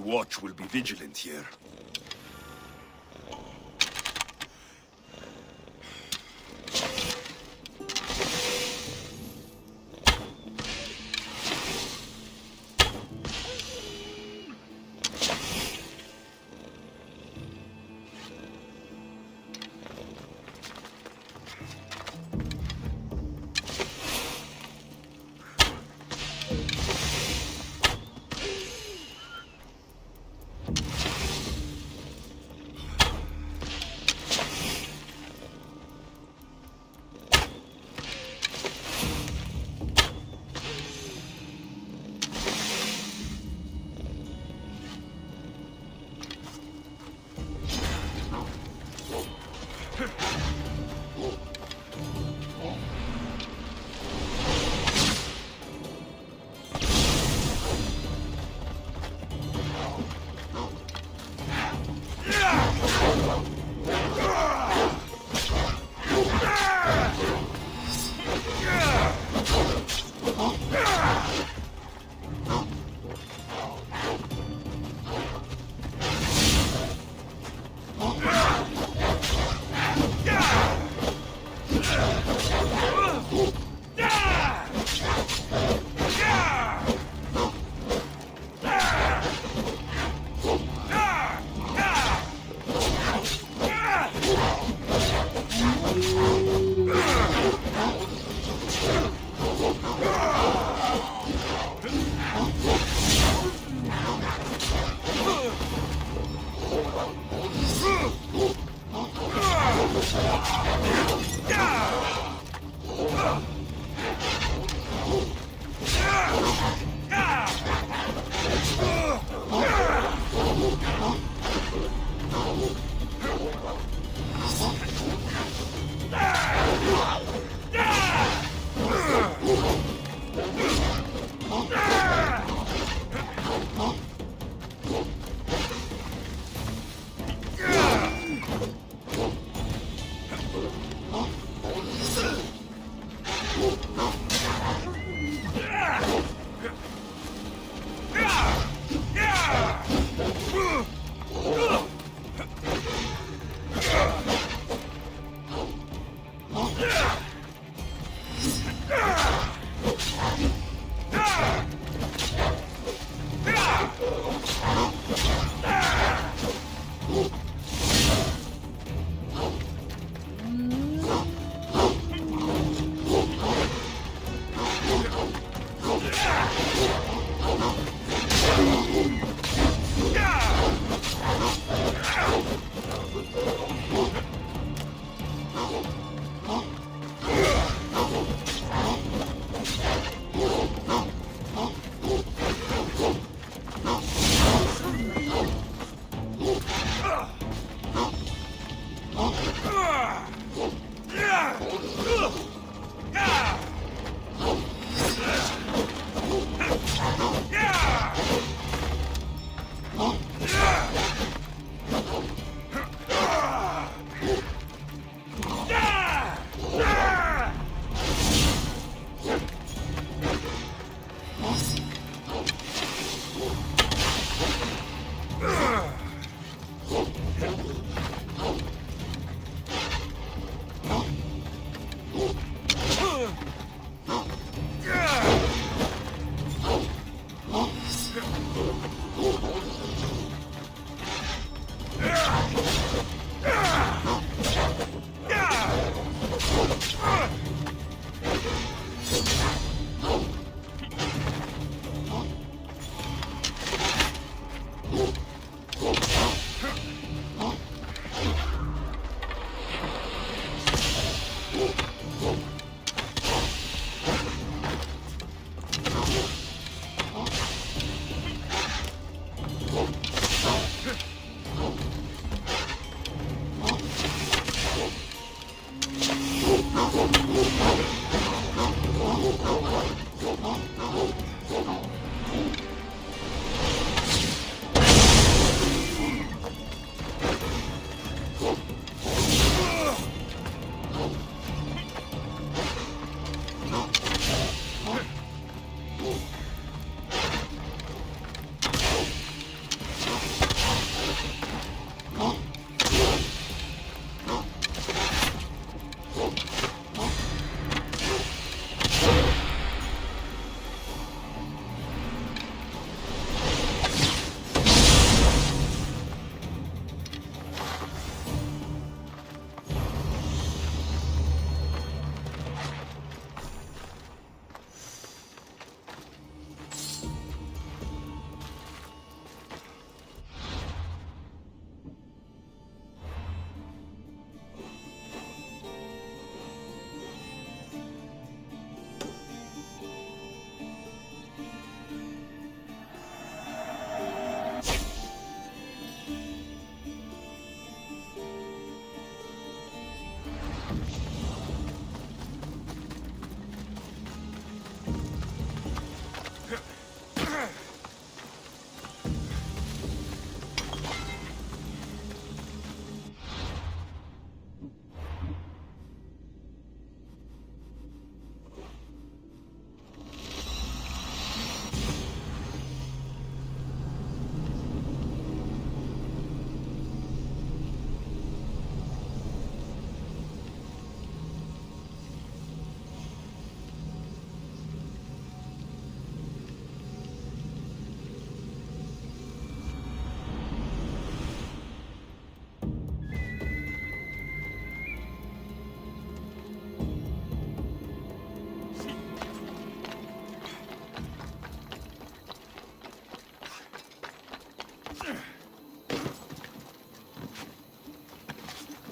The watch will be vigilant here.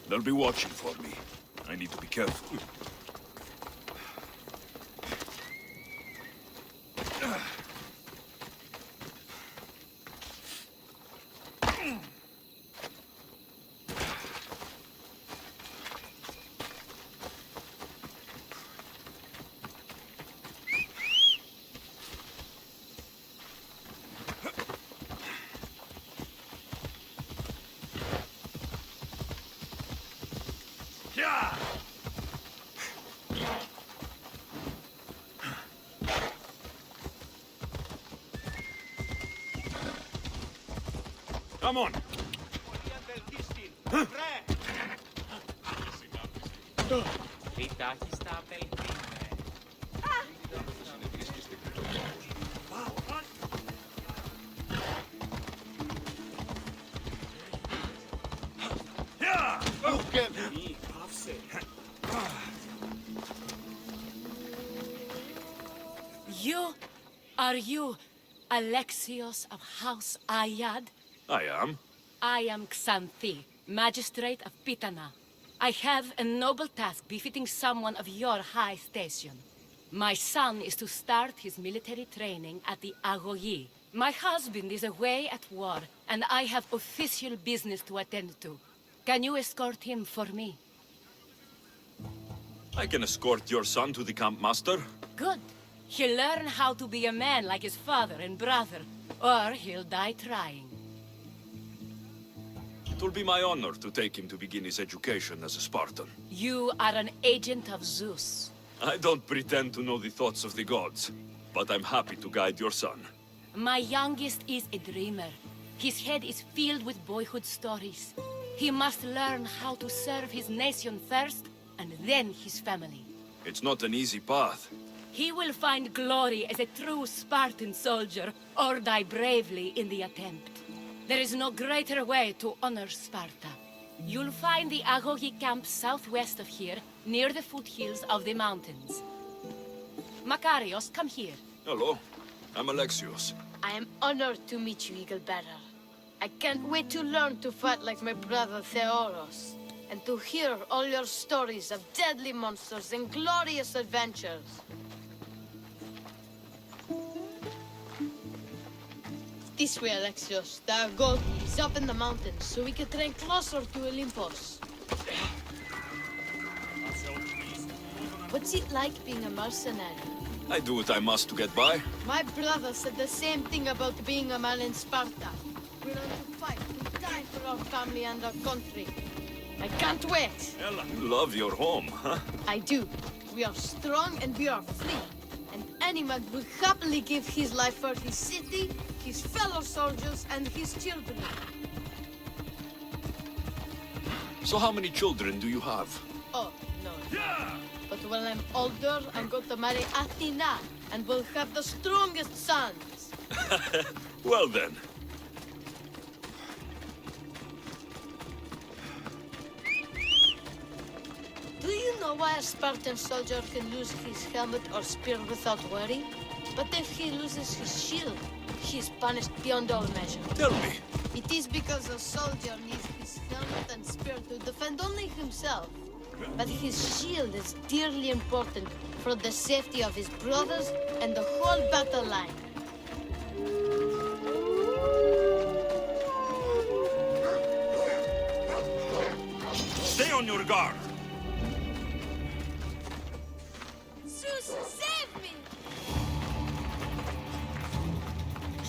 They'll be watching for me. I need to be careful. Come on! Are you Alexios of House Ayad? I am. I am Xanthi, magistrate of Pitana. I have a noble task befitting someone of your high station. My son is to start his military training at the Agogi. My husband is away at war, and I have official business to attend to. Can you escort him for me? I can escort your son to the camp master. Good. He'll learn how to be a man like his father and brother, or he'll die trying. It will be my honor to take him to begin his education as a Spartan. You are an agent of Zeus. I don't pretend to know the thoughts of the gods, but I'm happy to guide your son. My youngest is a dreamer. His head is filled with boyhood stories. He must learn how to serve his nation first, and then his family. It's not an easy path. He will find glory as a true Spartan soldier, or die bravely in the attempt. There is no greater way to honor Sparta. You'll find the Agogi camp southwest of here, near the foothills of the mountains. Makarios, come here. Hello, I'm Alexios. I am honored to meet you, Eagle Bearer. I can't wait to learn to fight like my brother Theoros, and to hear all your stories of deadly monsters and glorious adventures. This way, Alexios. The Agogi is up in the mountains, so we can train closer to Olympus. What's it like being a mercenary? I do what I must to get by. My brother said the same thing about being a man in Sparta. We learn to fight, to die for our family and our country. I can't wait. You love your home, huh? I do. We are strong and we are free. And any man will happily give his life for his city, his fellow soldiers, and his children. So how many children do you have? Oh, no. But when I'm older, I'm going to marry Athena, and we'll have the strongest sons. Well then. Do you know why a Spartan soldier can lose his helmet or spear without worry? But if he loses his shield, he is punished beyond all measure. Tell me. It is because a soldier needs his helmet and spear to defend only himself. But his shield is dearly important for the safety of his brothers and the whole battle line. Stay on your guard. Zeus, save me!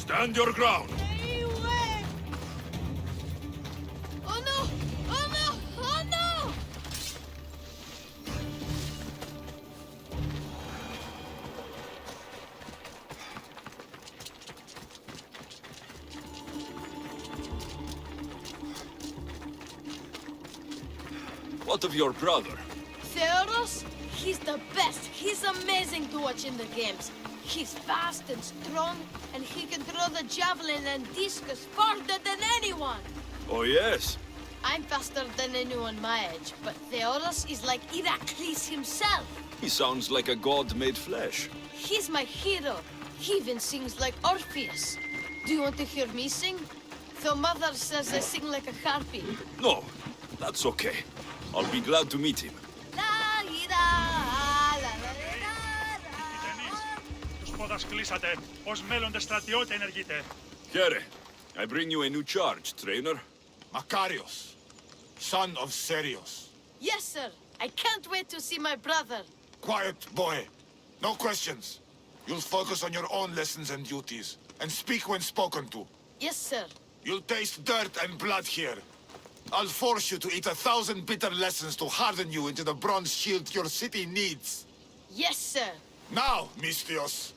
Stand your ground! Oh no! Oh no! Oh no! What of your brother? Theodos? He's the best. He's amazing to watch in the games. He's fast and strong, and he can throw the javelin and discus farther than anyone. Oh yes? I'm faster than anyone my age, but Theodos is like Heracles himself. He sounds like a god made flesh. He's my hero. He even sings like Orpheus. Do you want to hear me sing? Though Mother says I sing like a harpy. No, that's okay. I'll be glad to meet him. Ποδασκλήσατε. Ως μέλλοντες στρατιώτε ενεργείτε. Here, I bring you a new charge, trainer. Makarios, son of Serios. Yes, sir. I can't wait to see my brother. Quiet, boy. No questions. You'll focus on your own lessons and duties, and speak when spoken to. Yes, sir. You'll taste dirt and blood here. I'll force you to eat 1,000 bitter lessons to harden you into the bronze shield your city needs. Yes, sir. Now, Mistios,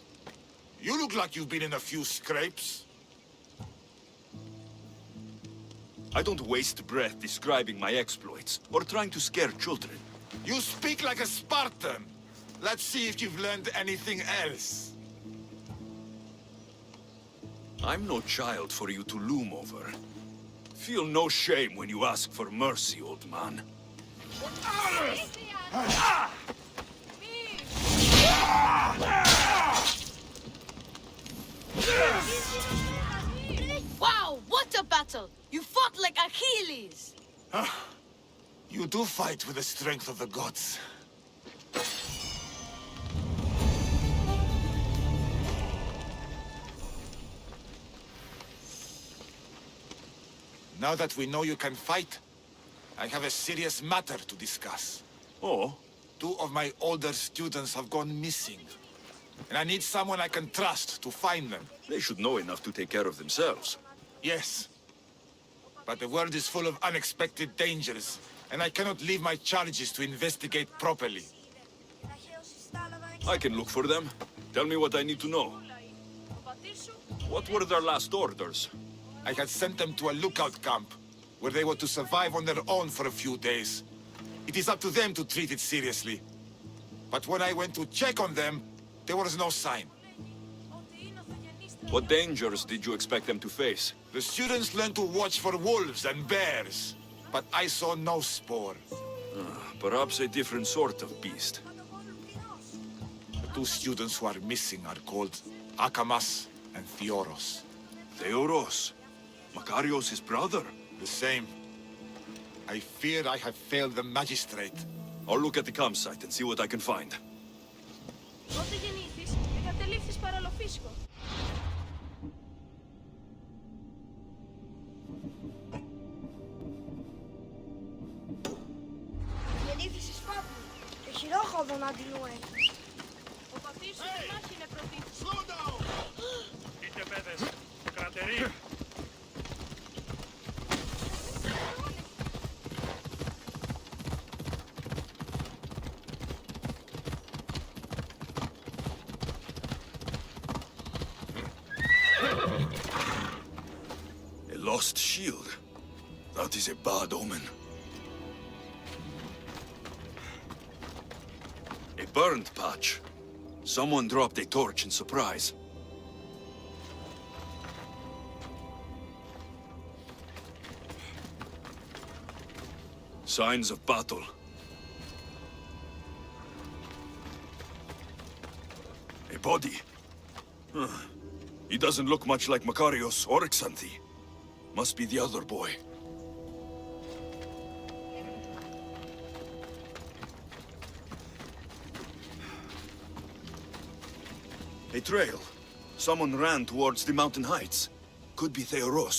you look like you've been in a few scrapes. I don't waste breath describing my exploits, or trying to scare children. You speak like a Spartan. Let's see if you've learned anything else. I'm no child for you to loom over. Feel no shame when you ask for mercy, old man. Wow, what a battle! You fought like Achilles! You do fight with the strength of the gods. Now that we know you can fight, I have a serious matter to discuss. Oh? 2 of my older students have gone missing. And I need someone I can trust to find them. They should know enough to take care of themselves. Yes. But the world is full of unexpected dangers, and I cannot leave my charges to investigate properly. I can look for them. Tell me what I need to know. What were their last orders? I had sent them to a lookout camp, where they were to survive on their own for a few days. It is up to them to treat it seriously. But when I went to check on them, there was no sign. What dangers did you expect them to face? The students learned to watch for wolves and bears, but I saw no spoor. Perhaps a different sort of beast. The 2 students who are missing are called Akamas and Theoros. Theoros? Makarios' brother? The same. I fear I have failed the magistrate. I'll look at the campsite and see what I can find. Πότε γεννήθης, εγκατελείφθης παραλοφίσκο. Γεννήθης εις Πάπου, και χειρόχοδον αντινούε. Ο πατήρ σου στη μάχη είναι πρωτήτης. Είτε παιδες. Κρατεροί. A lost shield. That is a bad omen. A burned patch. Someone dropped a torch in surprise. Signs of battle. A body. He doesn't look much like Makarios or Xanthi. Must be the other boy. A trail. Someone ran towards the mountain heights. Could be Theoros.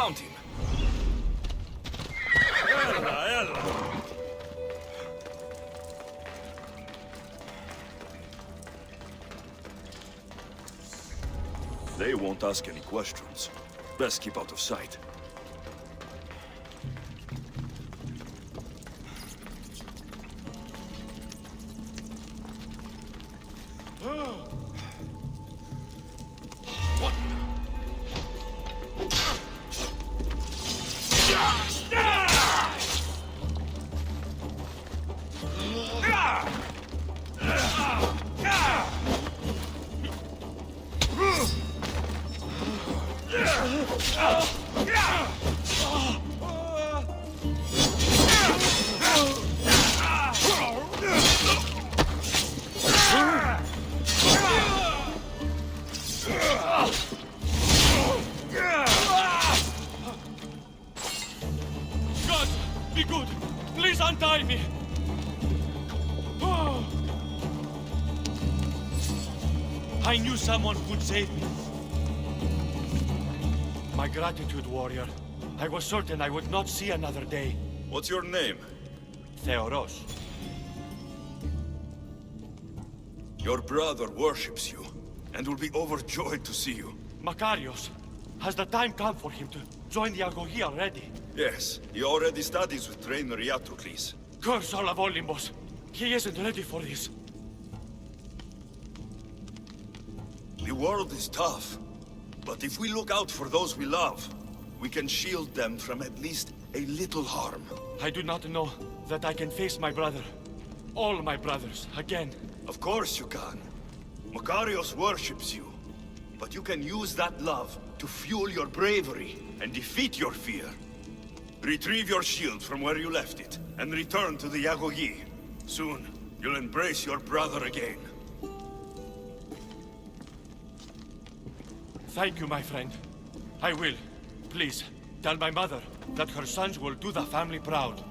found him. Έλα. They won't ask any questions. Best keep out of sight. God, be good. Please untie me. I knew someone would save me. My gratitude, warrior. I was certain I would not see another day. What's your name? Theoros. Your brother worships you, and will be overjoyed to see you. Makarios. Has the time come for him to join the Agogi already? Yes, he already studies with trainer Iatrocles. Curse all of Olympus. He isn't ready for this. The world is tough, but if we look out for those we love, we can shield them from at least a little harm. I do not know that I can face my brother. All my brothers, again. Of course you can. Makarios worships you, but you can use that love to fuel your bravery and defeat your fear. Retrieve your shield from where you left it, and return to the Agogi. Soon, you'll embrace your brother again. Thank you, my friend. I will. Please, tell my mother that her sons will do the family proud.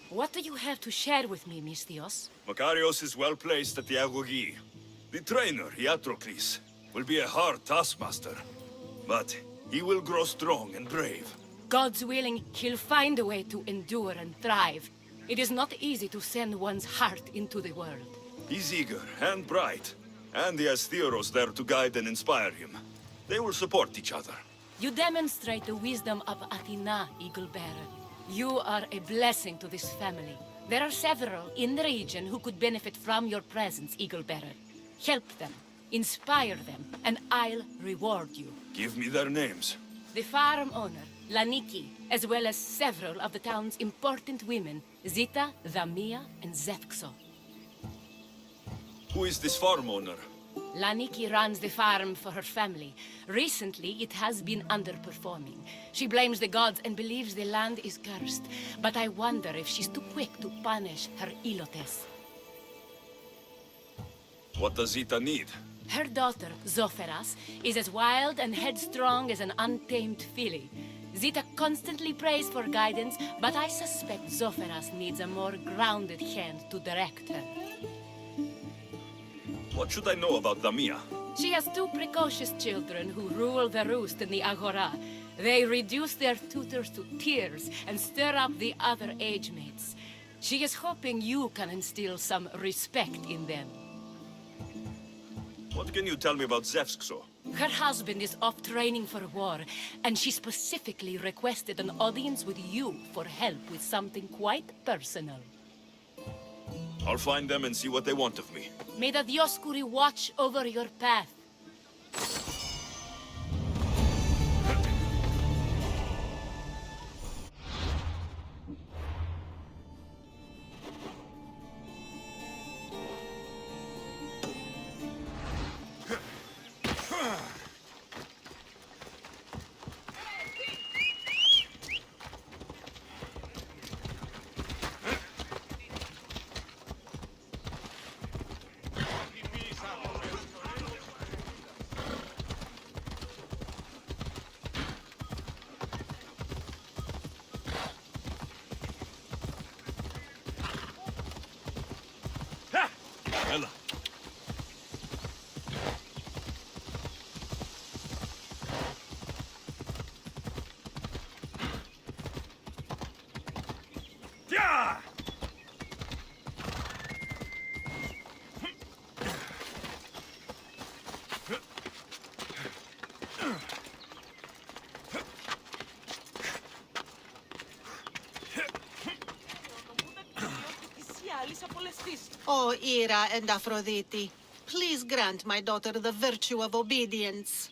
What do you have to share with me, Misthios? Makarios is well placed at the Agogi. The trainer, Iatrocles, will be a hard taskmaster, but he will grow strong and brave. God's willing, he'll find a way to endure and thrive. It is not easy to send one's heart into the world. He's eager and bright, and he has Theoros there to guide and inspire him. They will support each other. You demonstrate the wisdom of Athena, Eagle-Bearer. You are a blessing to this family. There are several in the region who could benefit from your presence, Eagle-Bearer. Help them, inspire them, and I'll reward you. Give me their names. The farm owner, Laniki, as well as several of the town's important women, Zita, Dhamia, and Zevxo. Who is this farm owner? Laniki runs the farm for her family. Recently, it has been underperforming. She blames the gods and believes the land is cursed. But I wonder if she's too quick to punish her ilotes. What does Zita need? Her daughter, Zoferas, is as wild and headstrong as an untamed filly. Zita constantly prays for guidance, but I suspect Zoferas needs a more grounded hand to direct her. What should I know about Damia? She has two precocious children who rule the roost in the Agora. They reduce their tutors to tears and stir up the other age mates. She is hoping you can instill some respect in them. What can you tell me about Zevskso? Her husband is off training for war, and she specifically requested an audience with you for help with something quite personal. I'll find them and see what they want of me. May the Dioscuri watch over your path. Ella. Yeah! O Ira and Aphrodite, please grant my daughter the virtue of obedience.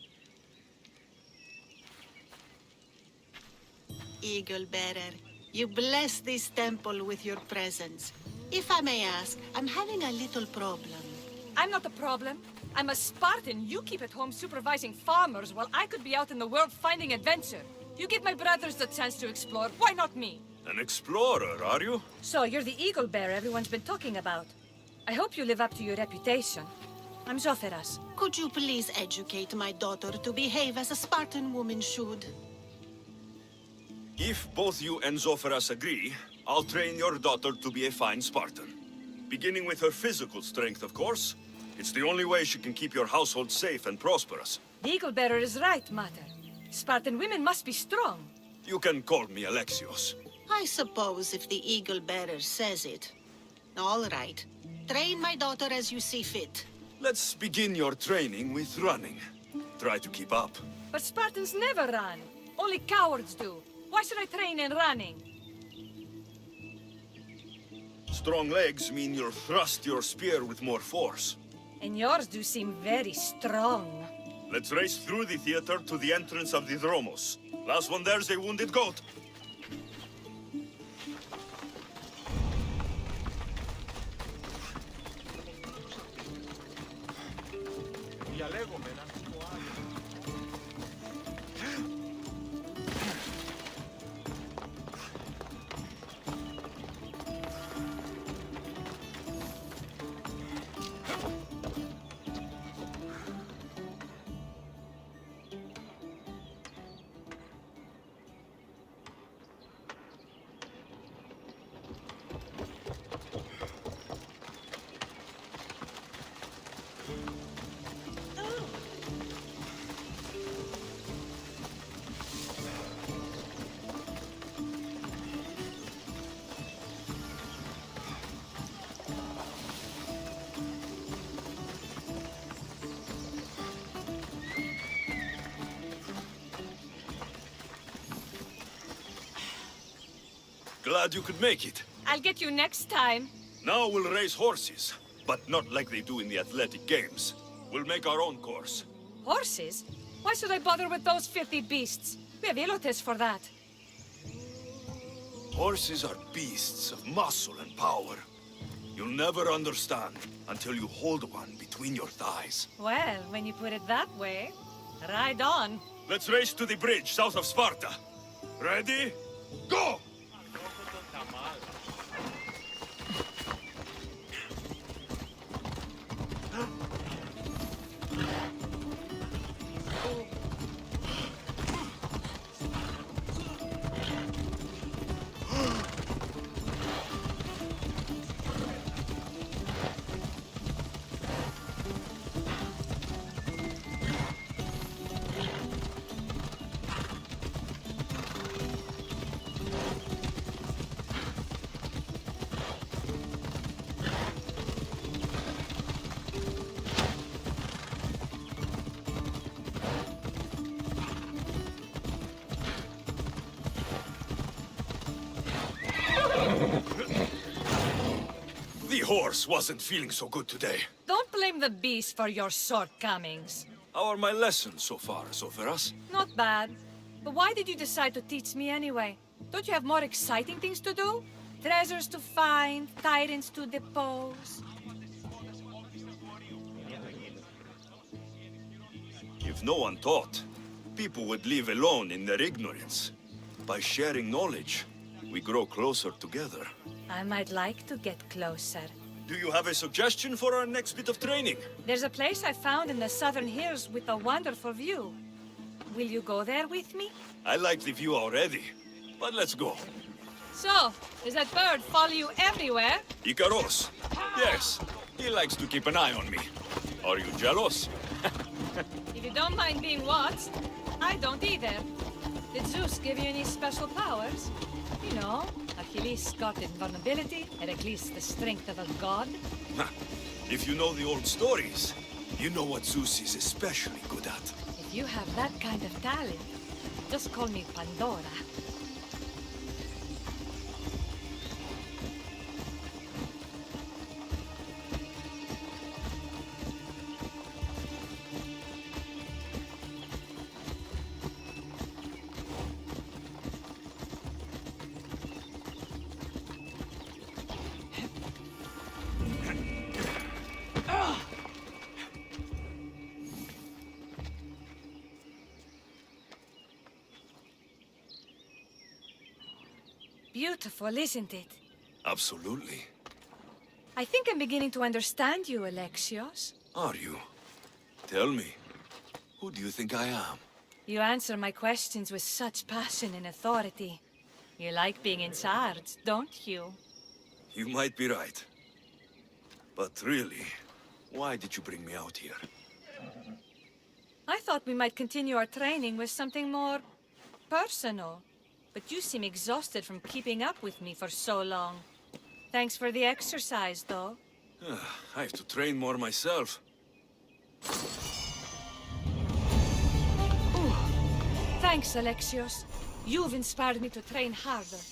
Eagle Bearer, you bless this temple with your presence. If I may ask, I'm having a little problem. I'm not the problem. I'm a Spartan. You keep at home supervising farmers while I could be out in the world finding adventure. You give my brothers the chance to explore. Why not me? An explorer, are you? So, you're the eagle bearer everyone's been talking about. I hope you live up to your reputation. I'm Zoferas. Could you please educate my daughter to behave as a Spartan woman should? If both you and Zoferas agree, I'll train your daughter to be a fine Spartan. Beginning with her physical strength, of course. It's the only way she can keep your household safe and prosperous. The eagle bearer is right, Mater. Spartan women must be strong. You can call me Alexios. I suppose if the Eagle Bearer says it. All right. Train my daughter as you see fit. Let's begin your training with running. Try to keep up. But Spartans never run. Only cowards do. Why should I train in running? Strong legs mean you'll thrust your spear with more force. And yours do seem very strong. Let's race through the theater to the entrance of the Dromos. Last one there's a wounded goat. Glad you could make it. I'll get you next time. Now we'll race horses, but not like they do in the athletic games. We'll make our own course. Horses? Why should I bother with those filthy beasts? We have ilotes for that. Horses are beasts of muscle and power. You'll never understand until you hold one between your thighs. Well, when you put it that way, ride on. Let's race to the bridge south of Sparta. Ready? Go! The horse wasn't feeling so good today. Don't blame the beast for your shortcomings. How are my lessons so far, Soferas? Not bad. But why did you decide to teach me anyway? Don't you have more exciting things to do? Treasures to find, tyrants to depose. If no one taught, people would live alone in their ignorance. By sharing knowledge, we grow closer together. I might like to get closer. Do you have a suggestion for our next bit of training? There's a place I found in the southern hills with a wonderful view. Will you go there with me? I like the view already, but let's go. So, does that bird follow you everywhere? Icaros. Yes, he likes to keep an eye on me. Are you jealous? If you don't mind being watched, I don't either. Did Zeus give you any special powers? You know, Achilles got invulnerability, Heracles the strength of a god. If you know the old stories, you know what Zeus is especially good at. If you have that kind of talent, just call me Pandora. Beautiful, isn't it? Absolutely. I think I'm beginning to understand you, Alexios. Are you? Tell me, who do you think I am? You answer my questions with such passion and authority. You like being in charge, don't you? You might be right. But really, why did you bring me out here? I thought we might continue our training with something more personal. But you seem exhausted from keeping up with me for so long. Thanks for the exercise, though. I have to train more myself. Ooh. Thanks, Alexios. You've inspired me to train harder.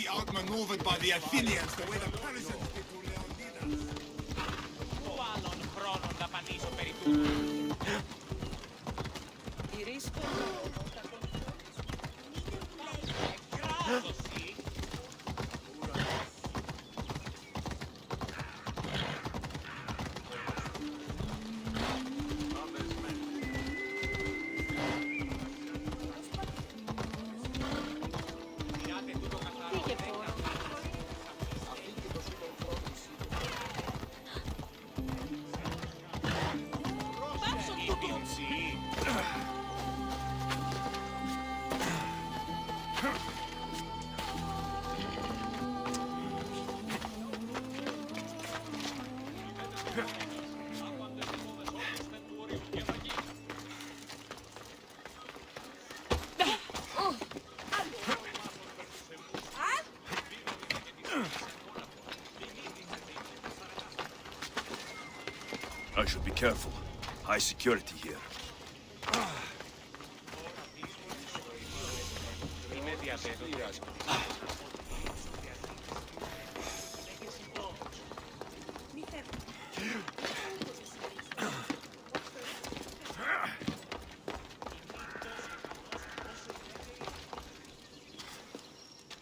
Outmaneuvered by the Athenians the way the Persians did to Leonidas. I should be careful. High security here.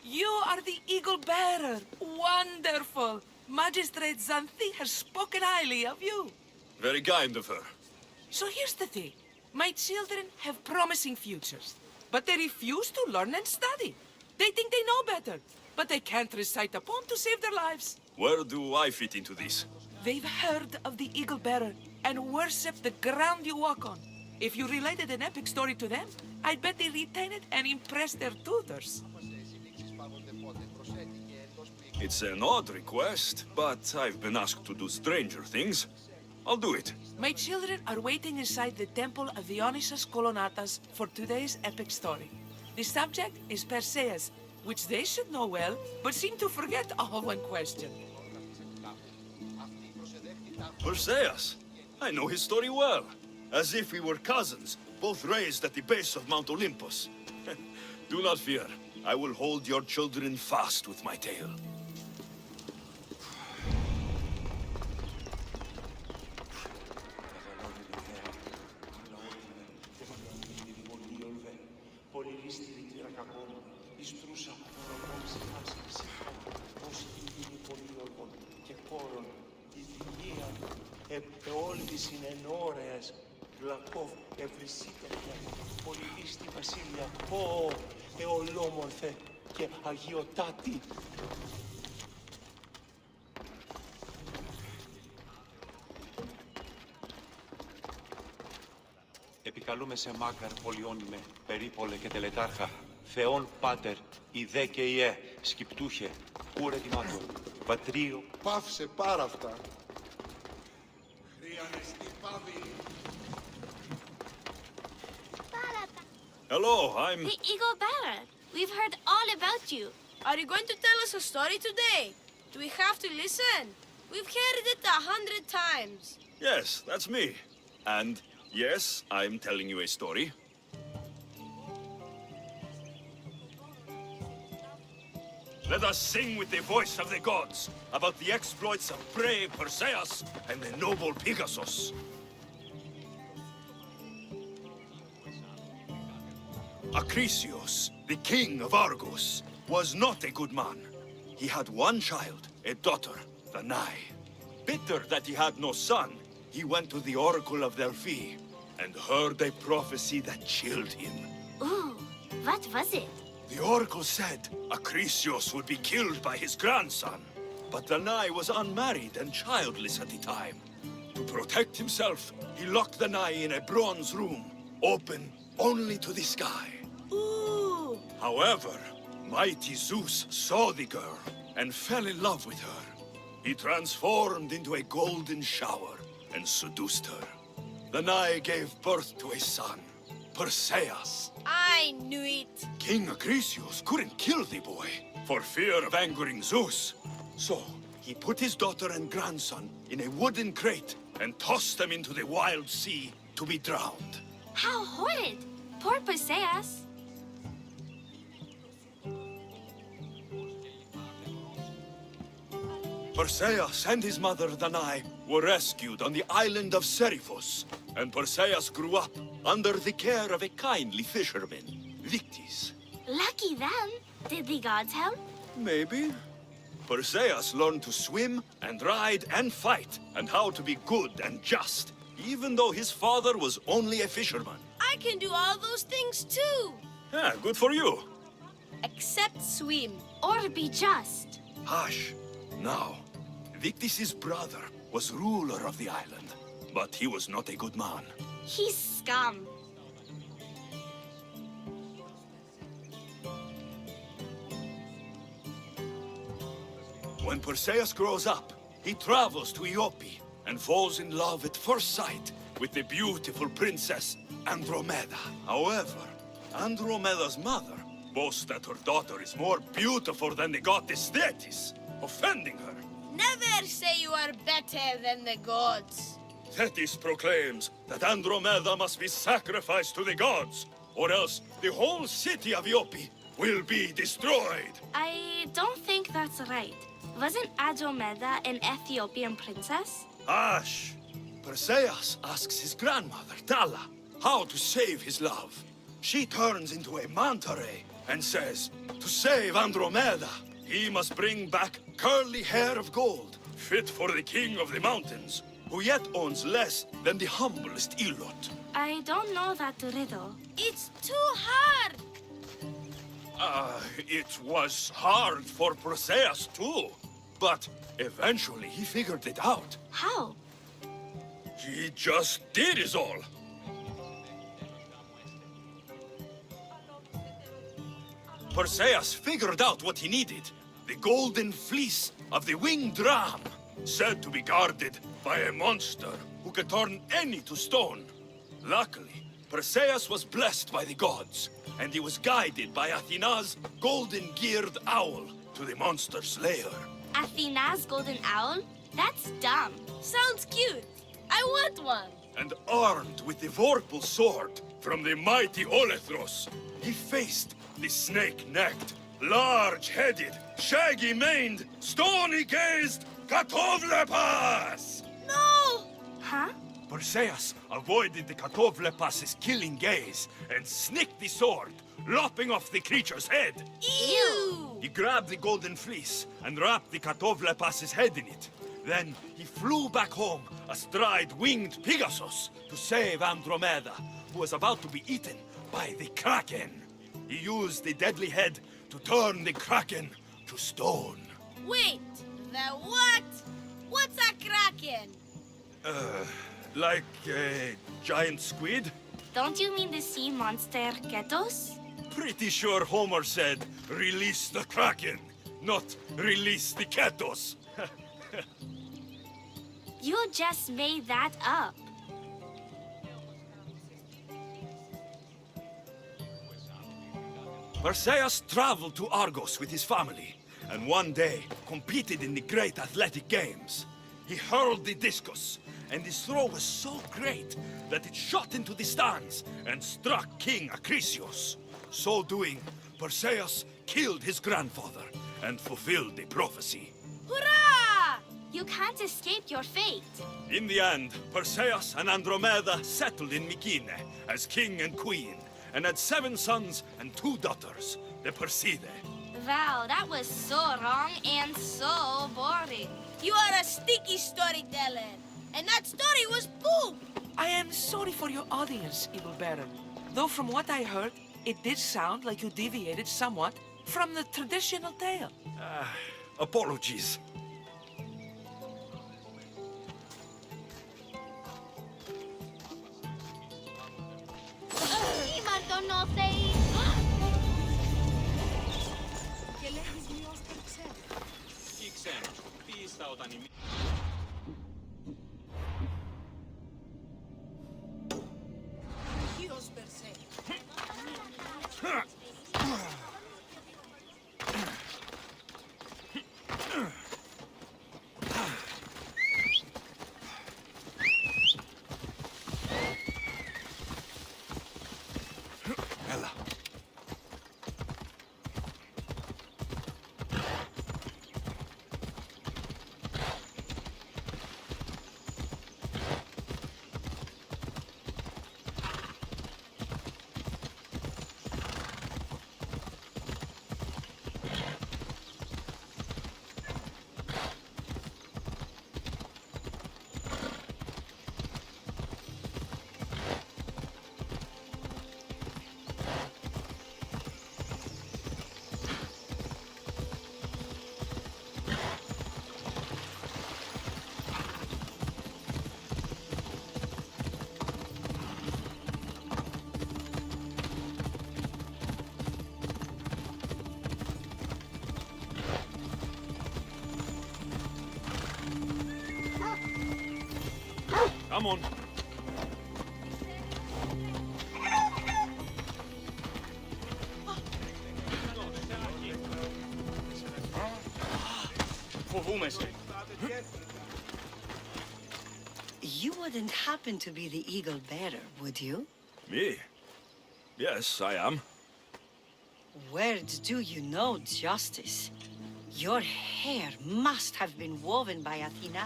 You are the Eagle Bearer. Wonderful. Magistrate Xanthi has spoken highly of you. Very kind of her. So here's the thing. My children have promising futures, but they refuse to learn and study. They think they know better, but they can't recite a poem to save their lives. Where do I fit into this? They've heard of the Eagle Bearer and worship the ground you walk on. If you related an epic story to them, I bet they retain it and impress their tutors. It's an odd request, but I've been asked to do stranger things. I'll do it. My children are waiting inside the temple of Dionysus Kolonatas for today's epic story. The subject is Perseus, which they should know well, but seem to forget all when questioned. Perseus. I know his story well. As if we were cousins, both raised at the base of Mount Olympus. Do not fear. I will hold your children fast with my tail. και αγιοτάτη. Επικαλούμε σε μάκαρ πολιόνιμε, περίπολε και τελετάρχα, Θεόν Πάτερ, ιδέ και ιέ, σκυπτούχε, κούρε τιμάτο, πατρίο. Πάυσε πάρα αυτά. Hello, I'm... The Eagle Bearer. We've heard all about you. Are you going to tell us a story today? Do we have to listen? We've heard it 100 times. Yes, that's me. And yes, I'm telling you a story. Let us sing with the voice of the gods about the exploits of brave Perseus and the noble Pegasus. Athens, the king of Argos, was not a good man. He had one child, a daughter, Danae. Bitter that he had no son, he went to the oracle of Delphi and heard a prophecy that chilled him. Ooh, what was it? The oracle said Athens would be killed by his grandson. But Danae was unmarried and childless at the time. To protect himself, he locked Danae in a bronze room, open only to the sky. Ooh. However, mighty Zeus saw the girl and fell in love with her. He transformed into a golden shower and seduced her. Danae gave birth to a son, Perseus. I knew it. King Athens couldn't kill the boy for fear of angering Zeus. So, he put his daughter and grandson in a wooden crate and tossed them into the wild sea to be drowned. How horrid! Poor Perseus. Perseus and his mother Danae were rescued on the island of Seriphos, and Perseus grew up under the care of a kindly fisherman, Victis. Lucky them. Did the gods help? Maybe. Perseus learned to swim and ride and fight, and how to be good and just, even though his father was only a fisherman. I can do all those things too. Yeah, good for you. Except swim. Or be just. Hush. Now, Victis' brother was ruler of the island, but he was not a good man. He's scum. When Perseus grows up, he travels to Iope and falls in love at first sight with the beautiful princess Andromeda. However, Andromeda's mother boasts that her daughter is more beautiful than the goddess Thetis, offending her. Never say you are better than the gods. Thetis proclaims that Andromeda must be sacrificed to the gods, or else the whole city of Iope will be destroyed. I don't think that's right. Wasn't Andromeda an Ethiopian princess? Ash! Perseus asks his grandmother, Tala, how to save his love. She turns into a manta ray and says, to save Andromeda, he must bring back curly hair of gold, fit for the king of the mountains, who yet owns less than the humblest Ilot. I don't know that riddle. It's too hard! It was hard for Perseus too, but eventually he figured it out. How? He just did is all. Perseus figured out what he needed. The golden fleece of the winged ram, said to be guarded by a monster who could turn any to stone. Luckily, Perseus was blessed by the gods, and he was guided by Athena's golden-geared owl to the monster's lair. Athena's golden owl? That's dumb. Sounds cute. I want one. And armed with the vorpal sword from the mighty Olethros, he faced the snake-necked, large-headed, shaggy-maned, stony-gazed Katovlepas! No! Huh? Perseus avoided the Katovlepas' killing gaze and snicked the sword, lopping off the creature's head. Ew! He grabbed the golden fleece and wrapped the Katovlepas' head in it. Then he flew back home astride winged Pegasus to save Andromeda, who was about to be eaten by the Kraken. He used the deadly head to turn the Kraken to stone. Wait, the what? What's a kraken? Like a giant squid? Don't you mean the sea monster Ketos? Pretty sure Homer said, release the Kraken, not release the Ketos. You just made that up. Perseus traveled to Argos with his family, and one day competed in the great athletic games. He hurled the discus, and his throw was so great that it shot into the stands and struck King Acrisius. So doing, Perseus killed his grandfather and fulfilled the prophecy. Hurrah! You can't escape your fate. In the end, Perseus and Andromeda settled in Mycenae as king and queen, and had 7 sons and 2 daughters, the Perseidae. Wow, that was so wrong and so boring. You are a sticky storyteller, and that story was poop! I am sorry for your audience, Evil Baron. Though from what I heard, it did sound like you deviated somewhat from the traditional tale. Apologies. Come on. You wouldn't happen to be the eagle bearer, would you? Me? Yes, I am. Words do you know, Justice? Your hair must have been woven by Athena.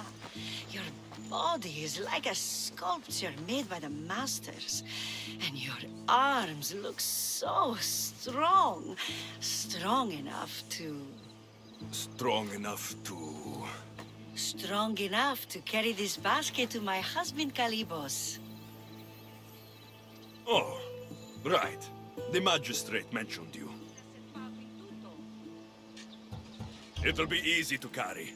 Your body is like a sculpture made by the masters. And your arms look so strong. Strong enough to... Strong enough to... Strong enough to carry this basket to my husband Kalibos. Oh, right. The magistrate mentioned you. It'll be easy to carry.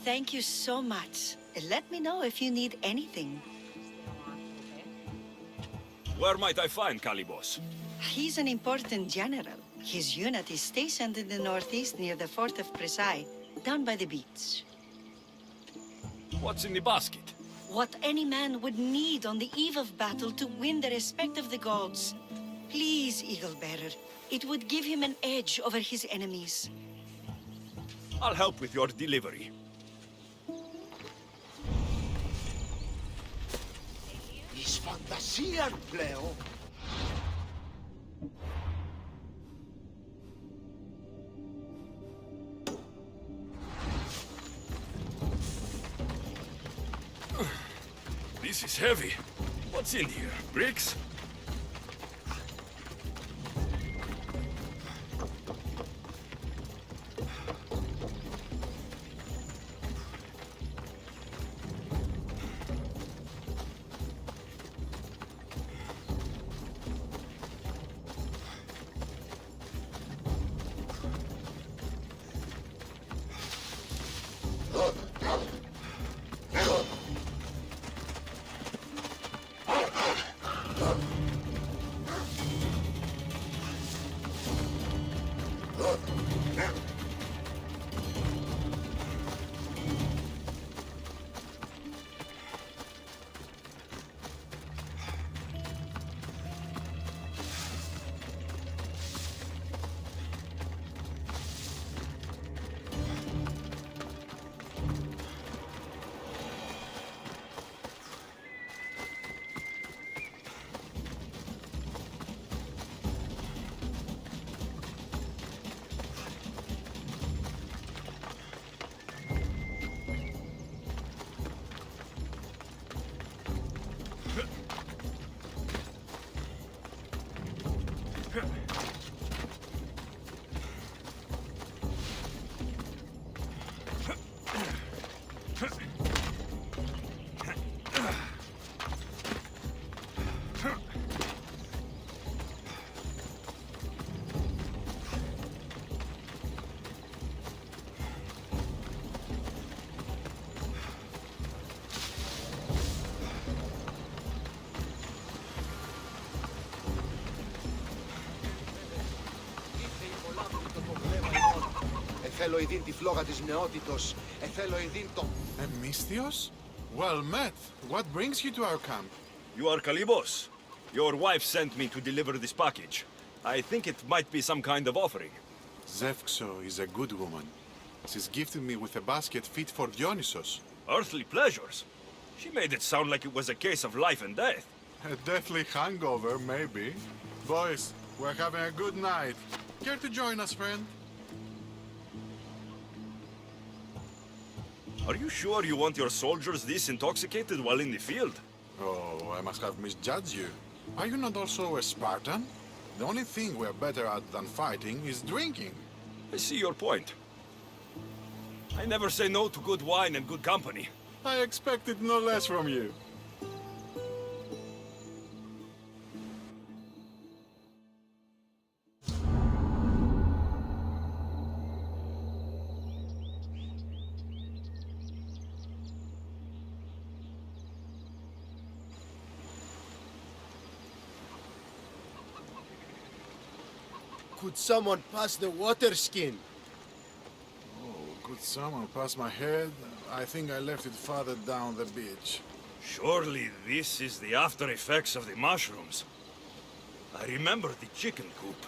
Thank you so much. Let me know if you need anything. Where might I find Kalibos? He's an important general. His unit is stationed in the northeast near the fort of Presai, down by the beach. What's in the basket? What any man would need on the eve of battle to win the respect of the gods. Please, Eagle Bearer. It would give him an edge over his enemies. I'll help with your delivery. Is φαντασίαν πλέον. This is heavy. What's in here? Bricks? Θέλω ειδήν τη φλόγα της νεότητος. Θέλω ειδήν το... Misthios? Well met. What brings you to our camp? You are Kalibos. Your wife sent me to deliver this package. I think it might be some kind of offering. Zevxo is a good woman. She's gifted me with a basket fit for Dionysos. Earthly pleasures? She made it sound like it was a case of life and death. A deathly hangover, maybe. Boys, we're having a good night. Care to join us, friend? Are you sure you want your soldiers this intoxicated while in the field? Oh, I must have misjudged you. Are you not also a Spartan? The only thing we're better at than fighting is drinking. I see your point. I never say no to good wine and good company. I expected no less from you. Could someone pass the water skin? Oh, could someone pass my head? I think I left it farther down the beach. Surely this is the after effects of the mushrooms. I remember the chicken coop.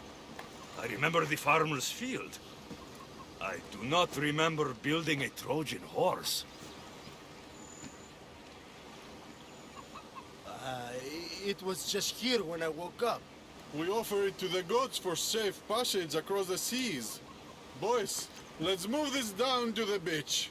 I remember the farmer's field. I do not remember building a Trojan horse. It was just here when I woke up. We offer it to the gods for safe passage across the seas. Boys, let's move this down to the beach.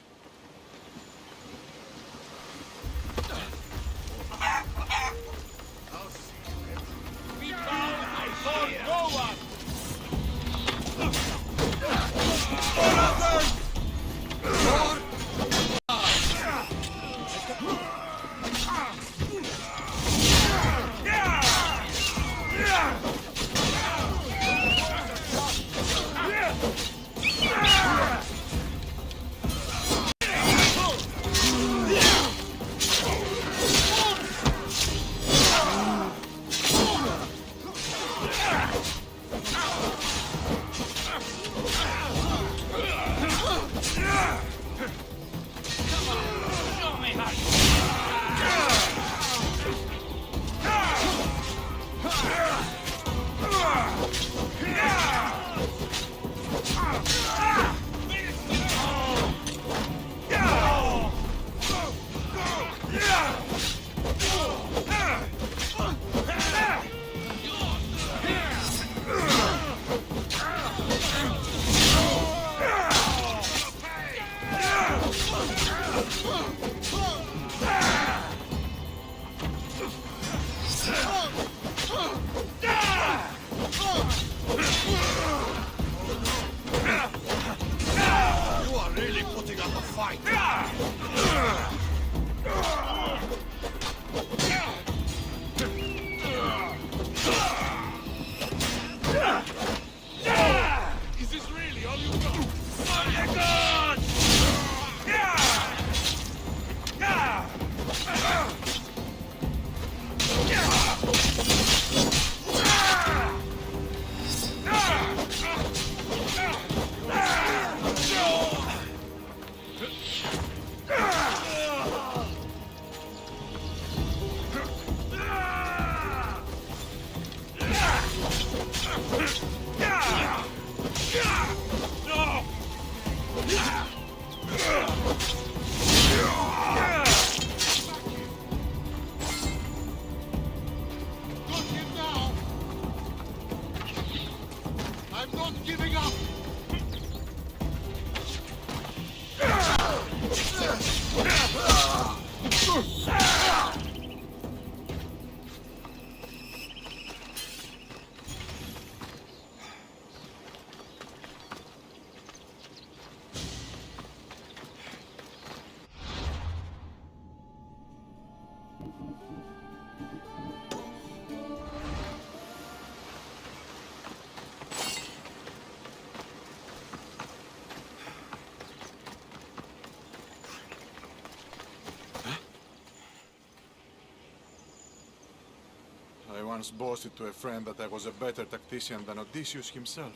I once boasted to a friend that I was a better tactician than Odysseus himself.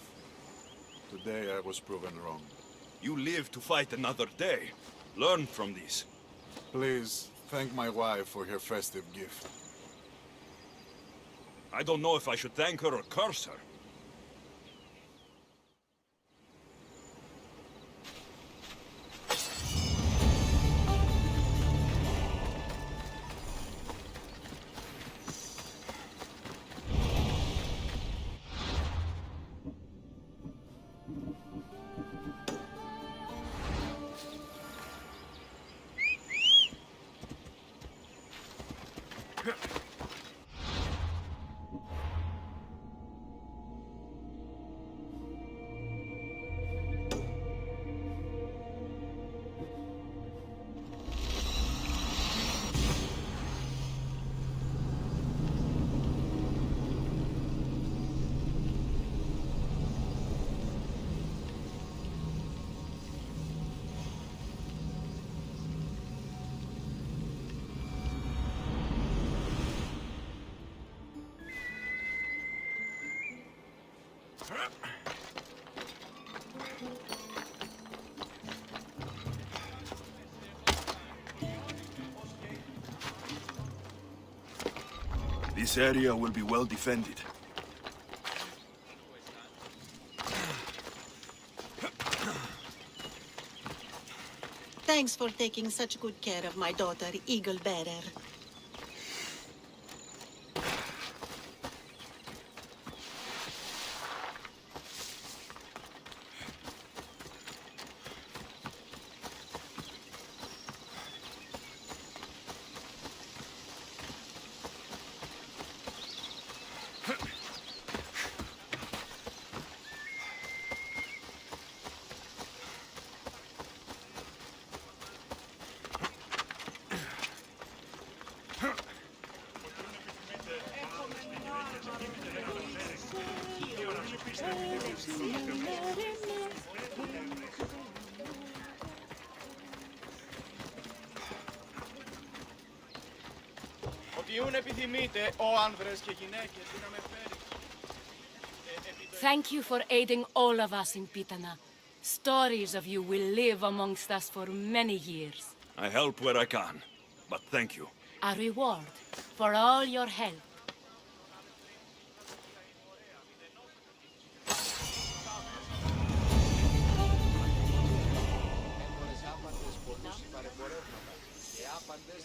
Today I was proven wrong. You live to fight another day. Learn from this. Please, thank my wife for her festive gift. I don't know if I should thank her or curse her. This area will be well defended. Thanks for taking such good care of my daughter, Eagle Bearer. Ποιούν επιθυμείτε, ο άνδρες και γυναίκες, ή να με φέρει. Thank you for aiding all of us in Pitana. Stories of you will live amongst us for many years. I help where I can, but thank you. A reward for all your help. Άπαντες πολλούς συμπαρεμπορεύματα και άπαντες